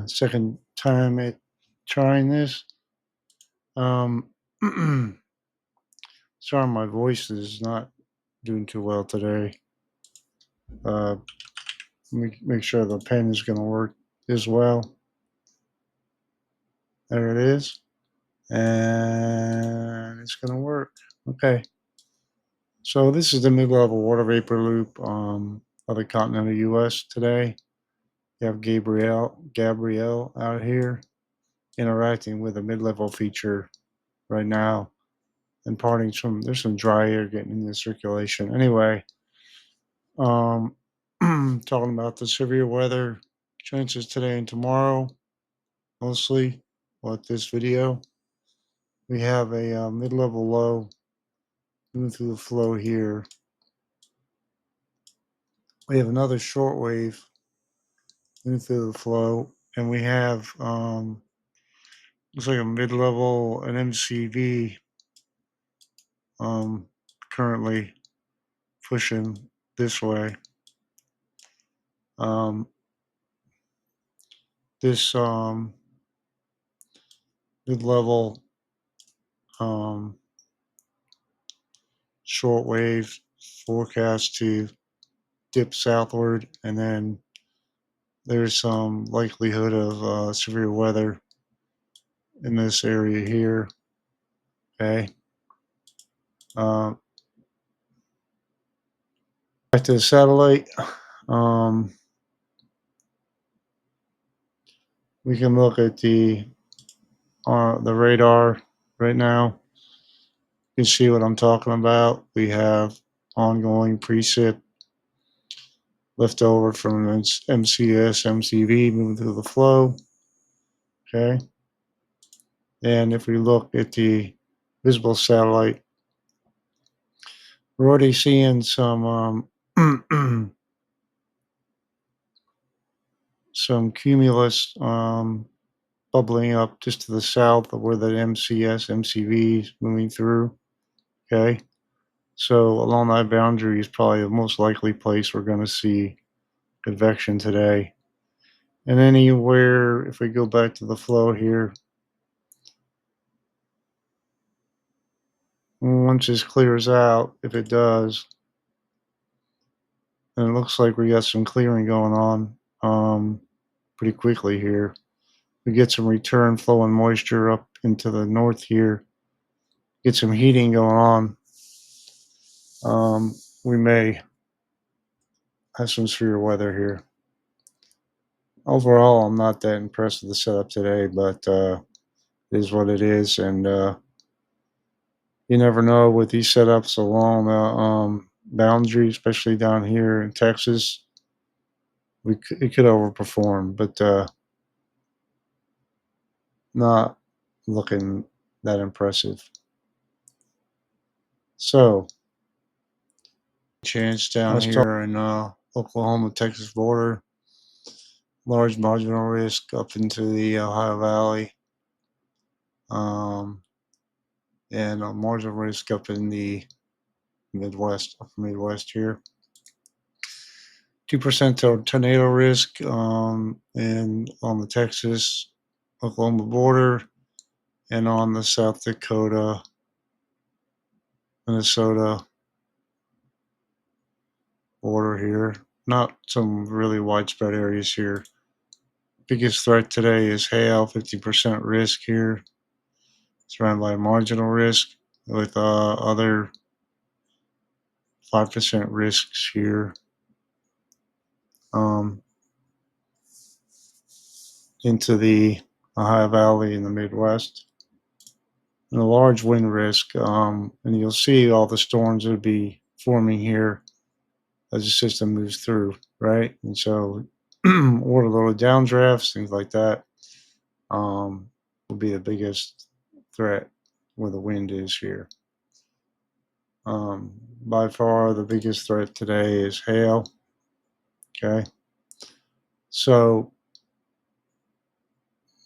Second time at trying this. Um, sorry, my voice is not doing too well today. Make sure the pen is going to work as well. There it is. And it's going to work. Okay. So this is the mid-level water vapor loop of the continental U.S. today. You have Gabrielle out here interacting with a mid-level feature right now, imparting there's some dry air getting into circulation. Anyway, talking about the severe weather chances today and tomorrow, mostly with this video. We have a mid-level low moving through the flow here. We have another short wave moving through the flow, and we have looks like a mid-level, an MCV currently pushing this way. This mid-level short wave forecast to dip southward, and then there's some likelihood of severe weather in this area here. Okay. Back to the satellite. We can look at the radar right now. You can see what I'm talking about. We have ongoing precip left over from MCS, MCV moving through the flow. Okay. And if we look at the visible satellite, we're already seeing some some cumulus bubbling up just to the south of where the MCS, MCV is moving through. Okay. So along that boundary is probably the most likely place we're going to see convection today. And anywhere, if we go back to the flow here, once this clears out, if it does, and it looks like we got some clearing going on pretty quickly here. We get some return flow and moisture up into the north here. Get some heating going on. We may have some severe weather here. Overall, I'm not that impressed with the setup today, but it is what it is. And you never know with these setups along the boundary, especially down here in Texas. It could overperform, but not looking that impressive. So, chance down here in Oklahoma-Texas border, large marginal risk up into the Ohio Valley, and a marginal risk up in the Midwest, upper Midwest here. 2% tornado risk and on the Texas Oklahoma border and on the South Dakota Minnesota border here. Not some really widespread areas here. Biggest threat today is hail, 50% risk here. Surrounded by marginal risk with other 5% risks here. Into the Ohio Valley in the Midwest. And a large wind risk, and you'll see all the storms that would be forming here as the system moves through, right? And so water load downdrafts, things like that, will be the biggest threat where the wind is here. By far the biggest threat today is hail. Okay. So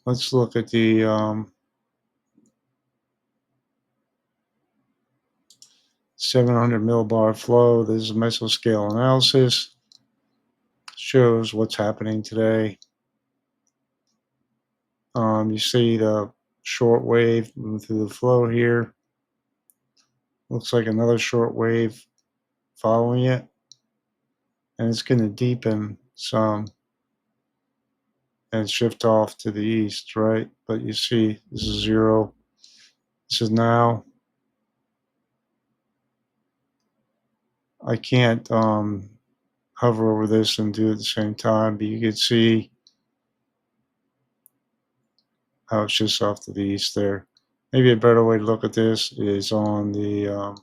let's look at the 700 millibar flow. This is a mesoscale analysis. Shows what's happening today. You see the short wave moving through the flow here. Looks like another short wave following it, and it's going to deepen some and shift off to the east, right? But you see, this is 0. This is now. I can't hover over this and do it at the same time, but you can see how it shifts off to the east there. Maybe a better way to look at this is on the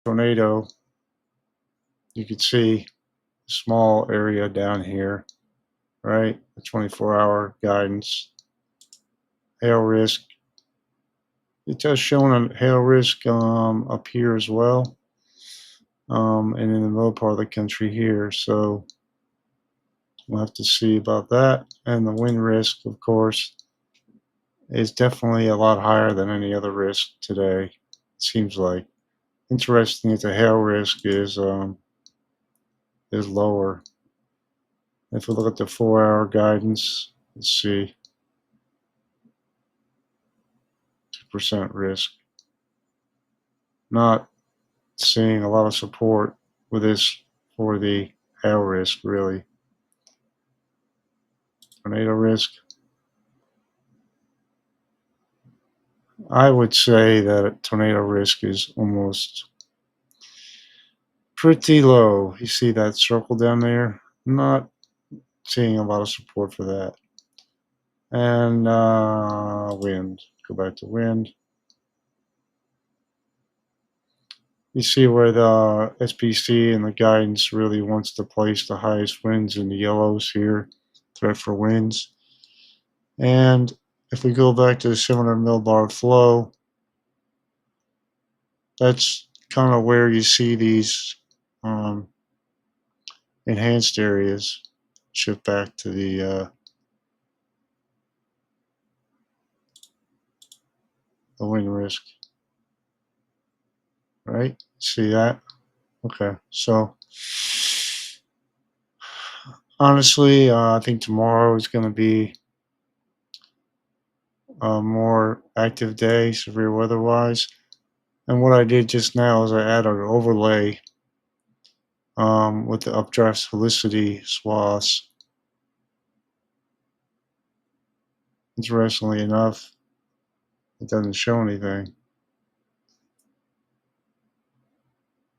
tornado. You can see a small area down here, right? The 24-hour guidance. Hail risk. It does show a hail risk up here as well, and in the middle part of the country here. So we'll have to see about that. And the wind risk, of course, is definitely a lot higher than any other risk today. It seems like. Interesting that the hail risk is lower. If we look at the 4-hour guidance, let's see, 2% risk. Not seeing a lot of support with this for the hail risk, really. Tornado risk. I would say that tornado risk is almost pretty low. You see that circle down there? Not seeing a lot of support for that. And wind. Go back to wind. You see where the SPC and the guidance really wants to place the highest winds in the yellows here, threat for winds. And if we go back to the 700 millibar flow, that's kind of where you see these enhanced areas shift back to the wind risk, right? See that? Okay, so honestly, I think tomorrow is going to be a more active day, severe weather-wise. And what I did just now is I added an overlay with the updraft helicity swaths. Interestingly enough, it doesn't show anything.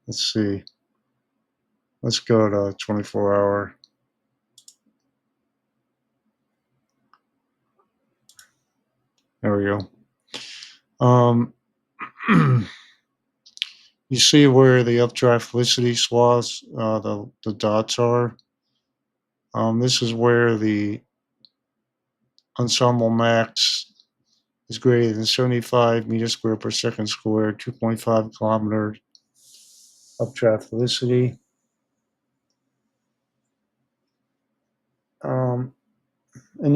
Let's see. Let's go to 24-hour. There we go. You see where the updraft helicity swaths, the dots are. This is where the ensemble max is greater than 75 meters squared per second squared, 2.5 kilometer updraft helicity. And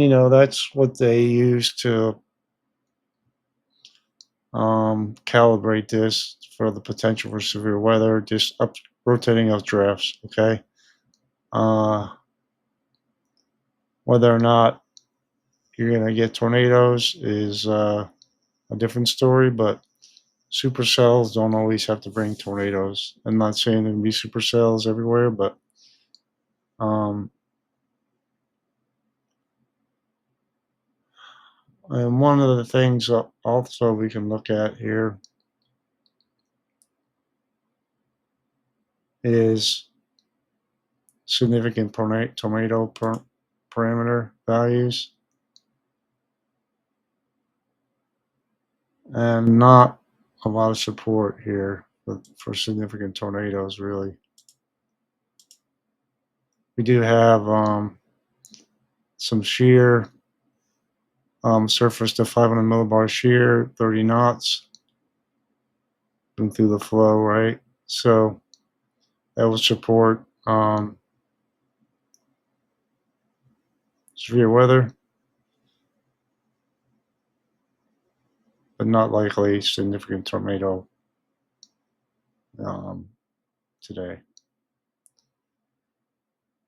you know, that's what they use to calibrate this for the potential for severe weather, just rotating updrafts, okay? Whether or not you're going to get tornadoes is a different story, but supercells don't always have to bring tornadoes. I'm not saying there can be supercells everywhere, but And one of the things also we can look at here is significant tornado parameter values, and not a lot of support here for significant tornadoes, really. We do have some shear, surface to 500 millibar shear, 30 knots, through the flow, right? So that will support severe weather, but not likely significant tornado um, today.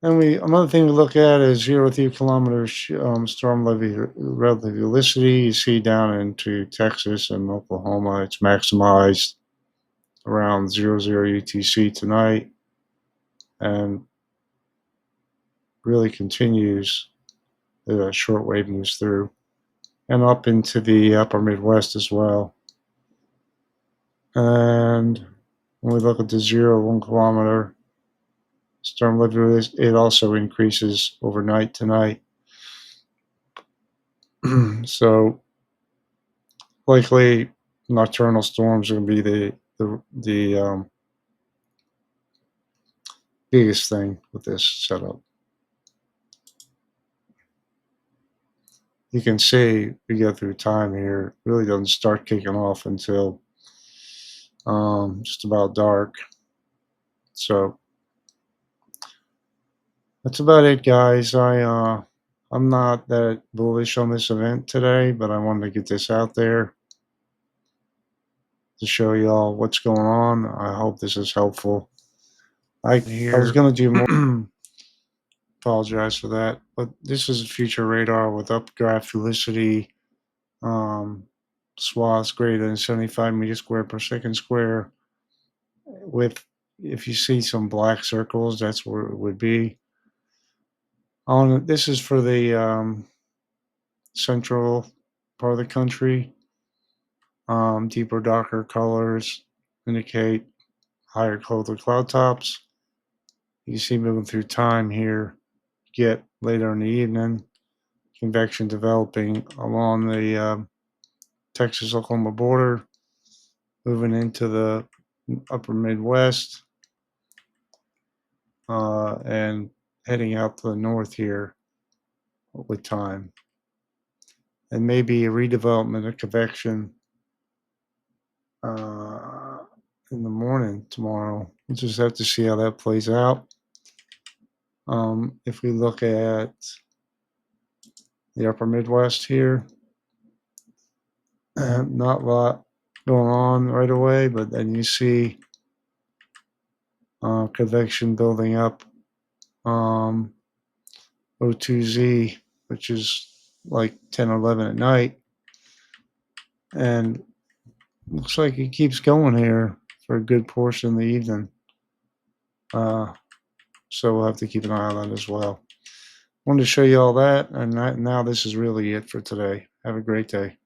And another thing to look at is 0 to 3 kilometer storm relative helicity. You see down into Texas and Oklahoma, it's maximized around 00 UTC tonight, and really continues. The short wave moves through and up into the upper Midwest as well. And when we look at the 0 1 kilometer storm relative, it also increases overnight tonight. So likely nocturnal storms are going to be the biggest thing with this setup. You can see we go through time here. It really doesn't start kicking off until just about dark. So that's about it, guys. I'm not that bullish on this event today, but I wanted to get this out there to show y'all what's going on. I hope this is helpful. I was going to do more. Apologize for that, but this is a future radar with updraft helicity swaths greater than 75 meters squared per second square. With, if you see some black circles, that's where it would be. This is for the central part of the country. Deeper, darker colors indicate higher colder cloud tops. You see moving through time here, get later in the evening, convection developing along the Texas-Oklahoma border, moving into the upper Midwest, and heading out to the north here with time. And maybe a redevelopment of convection in the morning tomorrow. We'll just have to see how that plays out. If we look at the upper Midwest here, not a lot going on right away, but then you see convection building up O2Z, which is like 10 or 11 at night, and looks like it keeps going here for a good portion of the evening. So we'll have to keep an eye on that as well. Wanted to show you all that, and now this is really it for today. Have a great day.